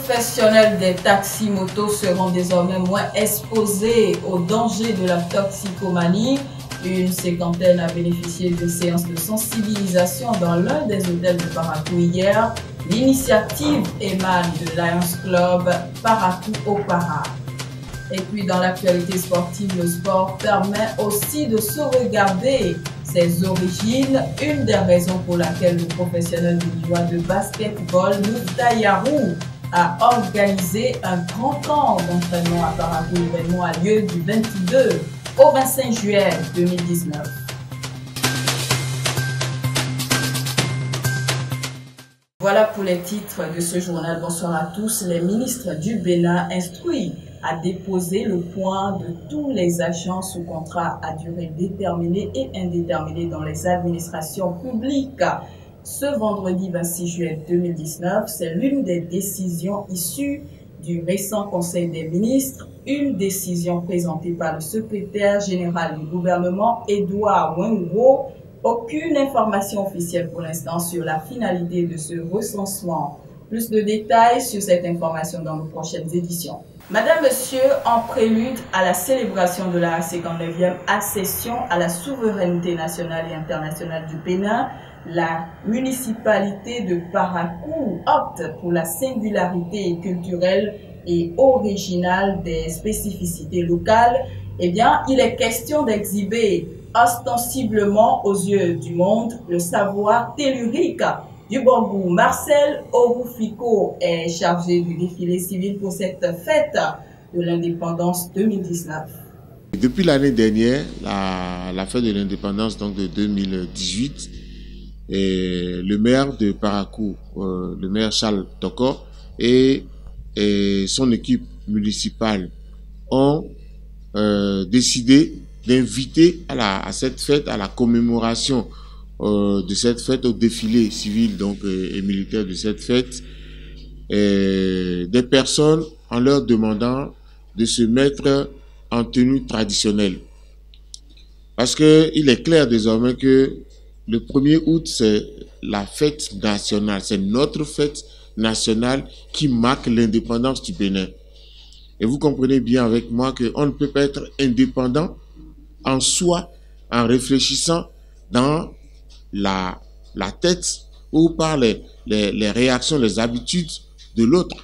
professionnels des taxis-motos seront désormais moins exposés aux dangers de la toxicomanie. Une cinquantaine a bénéficié d'une séance de sensibilisation dans l'un des hôtels de Parakou hier. L'initiative émane de Lions Club Parakou au Para. Et puis dans l'actualité sportive, le sport permet aussi de se regarder ses origines. Une des raisons pour laquelle le professionnel villageois de basketball, Moufta Yarou, a organisé un grand camp d'entraînement à Parakou. L'événement a lieu du 22 au 25 juillet 2019. Voilà pour les titres de ce journal. Bonsoir à tous. Les ministres du Bénin instruits à déposer le point de tous les agents sous contrat à durée déterminée et indéterminée dans les administrations publiques. Ce vendredi 26 juillet 2019, c'est l'une des décisions issues du récent Conseil des ministres, une décision présentée par le secrétaire général du gouvernement, Edouard Wengwo. Aucune information officielle pour l'instant sur la finalité de ce recensement. Plus de détails sur cette information dans nos prochaines éditions. Madame, Monsieur, en prélude à la célébration de la 59e accession à la souveraineté nationale et internationale du Bénin, la municipalité de Parakou opte pour la singularité culturelle et originale des spécificités locales. Eh bien, il est question d'exhiber ostensiblement aux yeux du monde le savoir tellurique du Borgou. Marcel Ogoufiko est chargé du défilé civil pour cette fête de l'indépendance 2019. Depuis l'année dernière, la fête de l'indépendance donc de 2018, et le maire de Parakou, le maire Charles Toko et son équipe municipale ont décidé d'inviter à cette fête, à la commémoration de cette fête, au défilé civil donc et militaire de cette fête, des personnes en leur demandant de se mettre en tenue traditionnelle. Parce que il est clair désormais que le 1er août, c'est la fête nationale, c'est notre fête nationale qui marque l'indépendance du Bénin. Et vous comprenez bien avec moi qu'on ne peut pas être indépendant en soi, en réfléchissant dans la tête ou par les réactions, les habitudes de l'autre.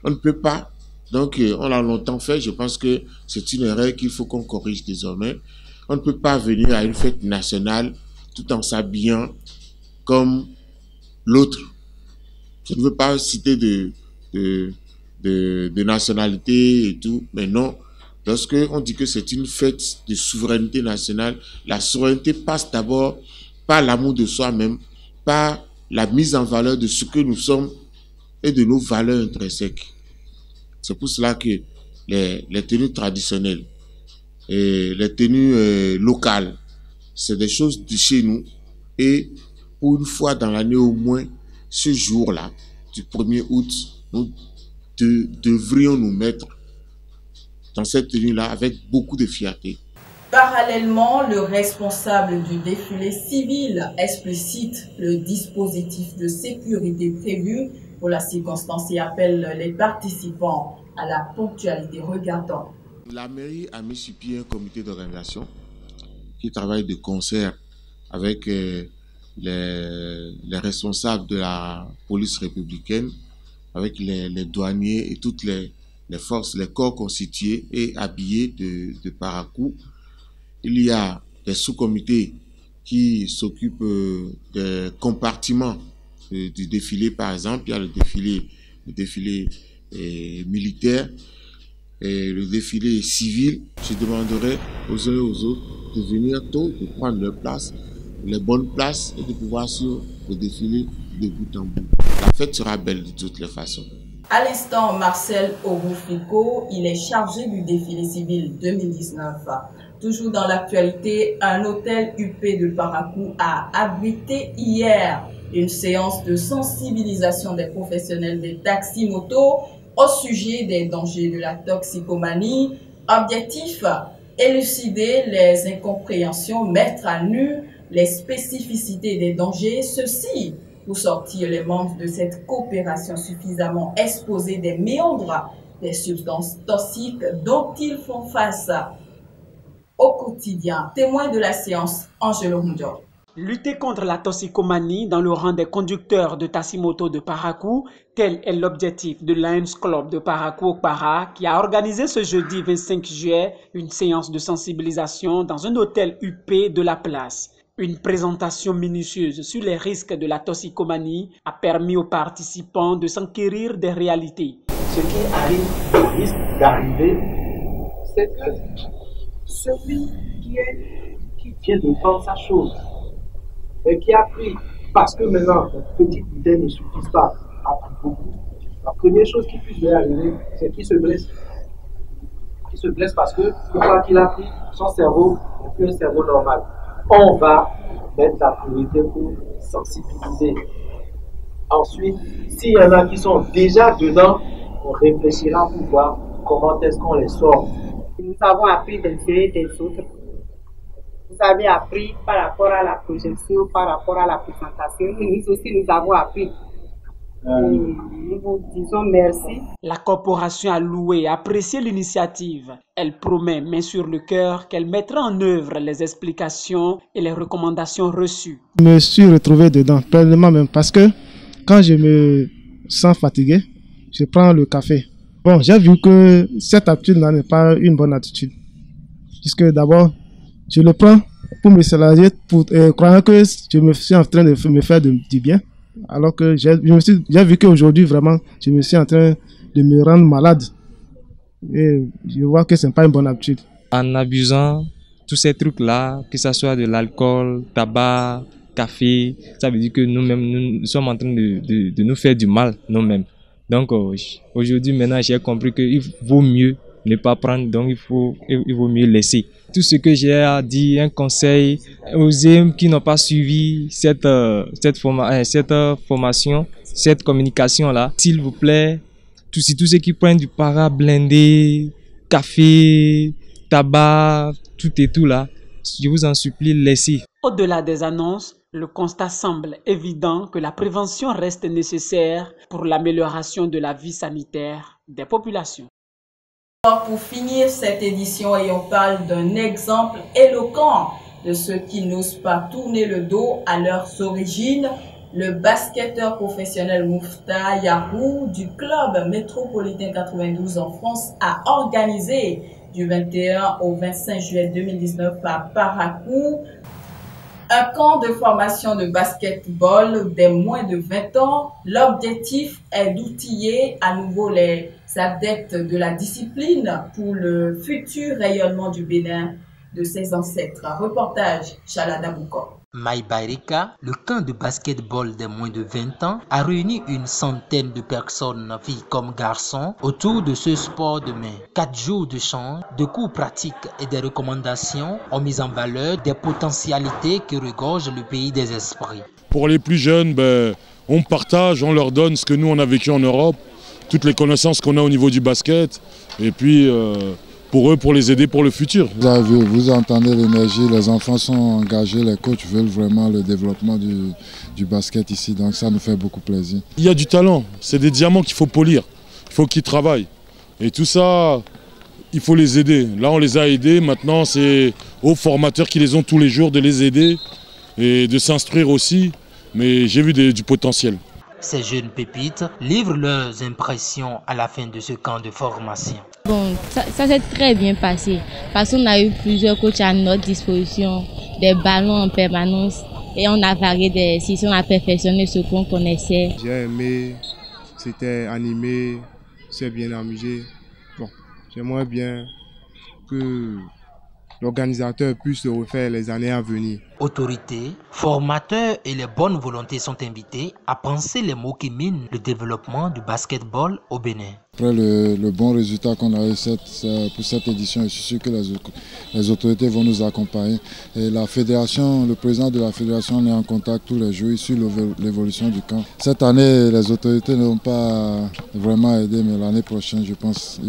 On ne peut pas. Donc, on l'a longtemps fait. Je pense que c'est une erreur qu'il faut qu'on corrige désormais. On ne peut pas venir à une fête nationale tout en s'habillant comme l'autre. Je ne veux pas citer de nationalité et tout, mais non. Lorsque on dit que c'est une fête de souveraineté nationale, la souveraineté passe d'abord par l'amour de soi-même, par la mise en valeur de ce que nous sommes et de nos valeurs intrinsèques. C'est pour cela que les tenues traditionnelles et les tenues locales, c'est des choses de chez nous. Et pour une fois dans l'année au moins, ce jour-là, du 1er août, nous devrions nous mettre dans cette tenue-là avec beaucoup de fierté. Parallèlement, le responsable du défilé civil explicite le dispositif de sécurité prévu pour la circonstance et appelle les participants à la ponctualité. Regardons. La mairie a mis sur pied un comité d'organisation qui travaille de concert avec les responsables de la police républicaine, avec les douaniers et toutes les forces, les corps constitués et habillés de Parakou. Il y a des sous-comités qui s'occupent des compartiments du défilé, par exemple. Il y a le défilé militaire et le défilé civil. Je demanderai aux uns et aux autres de venir tôt, de prendre leur place, les bonnes places et de pouvoir suivre le défilé de bout en bout. La fête sera belle de toutes les façons. À l'instant, Marcel Ogoufiko, il est chargé du défilé civil 2019. Toujours dans l'actualité, un hôtel UP de Parakou a abrité hier une séance de sensibilisation des professionnels des taxis-motos au sujet des dangers de la toxicomanie. Objectif, élucider les incompréhensions, mettre à nu les spécificités des dangers, ceci Pour sortir les membres de cette coopération suffisamment exposés des méandres des substances toxiques dont ils font face au quotidien. Témoin de la séance, Angelo Mundior. Lutter contre la toxicomanie dans le rang des conducteurs de taxi-moto de Parakou, tel est l'objectif de Lions Club de Parakou-Para qui a organisé ce jeudi 25 juillet une séance de sensibilisation dans un hôtel UP de la place. Une présentation minutieuse sur les risques de la toxicomanie a permis aux participants de s'enquérir des réalités. Ce qui risque d'arriver, c'est que celui qui vient de prendre sa chose, et qui a pris, parce que maintenant, une petite bouteille ne suffit pas, a pris beaucoup. La première chose qui puisse lui arriver, c'est qu'il se blesse. Il se blesse parce que, une fois qu'il a pris, son cerveau n'est plus un cerveau normal. On va mettre la priorité pour sensibiliser. Ensuite, s'il y en a qui sont déjà dedans, on réfléchira pour voir comment est-ce qu'on les sort. Nous avons appris des uns et des autres. Vous avez appris par rapport à la projection, par rapport à la présentation. Et nous aussi, nous avons appris. Nous vous disons merci. La corporation a loué et apprécié l'initiative. Elle promet, main sur le cœur, qu'elle mettra en œuvre les explications et les recommandations reçues. Je me suis retrouvé dedans, pleinement même, parce que quand je me sens fatigué, je prends le café. Bon, j'ai vu que cette habitude-là n'est pas une bonne attitude. Puisque d'abord, je le prends pour me soulager, croyant que je me suis en train de me faire du bien. Alors que j'ai vu qu'aujourd'hui, vraiment, je me suis en train de me rendre malade. Et je vois que ce n'est pas une bonne habitude. En abusant tous ces trucs-là, que ce soit de l'alcool, tabac, café, ça veut dire que nous-mêmes, nous sommes en train de nous faire du mal, nous-mêmes. Donc aujourd'hui, maintenant, j'ai compris qu'il vaut mieux ne pas prendre, donc il vaut mieux laisser. Tout ce que j'ai à dire, un conseil aux hommes qui n'ont pas suivi cette formation, cette communication-là, s'il vous plaît, tous ceux qui prennent du para blindé, café, tabac, tout et tout là, je vous en supplie, laissez. Au-delà des annonces, le constat semble évident que la prévention reste nécessaire pour l'amélioration de la vie sanitaire des populations. Pour finir cette édition, et on parle d'un exemple éloquent de ceux qui n'osent pas tourner le dos à leurs origines, le basketteur professionnel Moufta Yahou du club métropolitain 92 en France a organisé du 21 au 25 juillet 2019 à Parakou un camp de formation de basketball des moins de 20 ans. L'objectif est d'outiller à nouveau les adeptes de la discipline pour le futur rayonnement du Bénin de ses ancêtres. Reportage Chalada Boukor. Maïbaïrika, le camp de basketball des moins de 20 ans, a réuni une centaine de personnes, filles comme garçons, autour de ce sport de main. 4 jours de chant, de cours pratiques et des recommandations ont mis en valeur des potentialités qui regorgent le pays des esprits. Pour les plus jeunes, on partage, on leur donne ce que nous on a vécu en Europe, toutes les connaissances qu'on a au niveau du basket, et puis pour eux, pour les aider pour le futur. Vous entendez l'énergie, les enfants sont engagés, les coachs veulent vraiment le développement du basket ici, donc ça nous fait beaucoup plaisir. Il y a du talent, c'est des diamants qu'il faut polir, il faut qu'ils travaillent. Et tout ça, il faut les aider. Là, on les a aidés, maintenant c'est aux formateurs qui les ont tous les jours de les aider et de s'instruire aussi, mais j'ai vu du potentiel. Ces jeunes pépites livrent leurs impressions à la fin de ce camp de formation. Bon, ça s'est très bien passé parce qu'on a eu plusieurs coachs à notre disposition, des ballons en permanence et on a varié des sessions à perfectionner ce qu'on connaissait. J'ai aimé, c'était animé, c'est bien amusé. Bon, j'aimerais bien que l'organisateur puisse se refaire les années à venir. Autorités, formateurs et les bonnes volontés sont invités à penser les mots qui minent le développement du basketball au Bénin. Après le bon résultat qu'on a eu pour cette édition, je suis sûr que les autorités vont nous accompagner. Et la fédération, le président de la fédération, on est en contact tous les jours sur l'évolution du camp. Cette année, les autorités n'ont pas vraiment aidé, mais l'année prochaine, je pense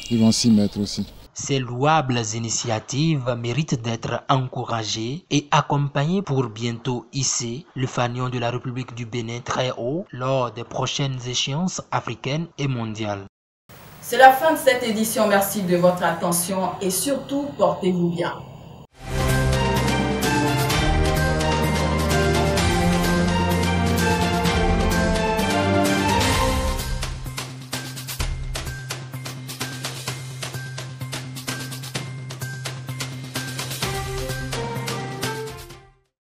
qu'ils vont s'y mettre aussi. Ces louables initiatives méritent d'être encouragées et accompagnées pour bientôt hisser le fanion de la République du Bénin très haut lors des prochaines échéances africaines et mondiales. C'est la fin de cette édition. Merci de votre attention et surtout, portez-vous bien.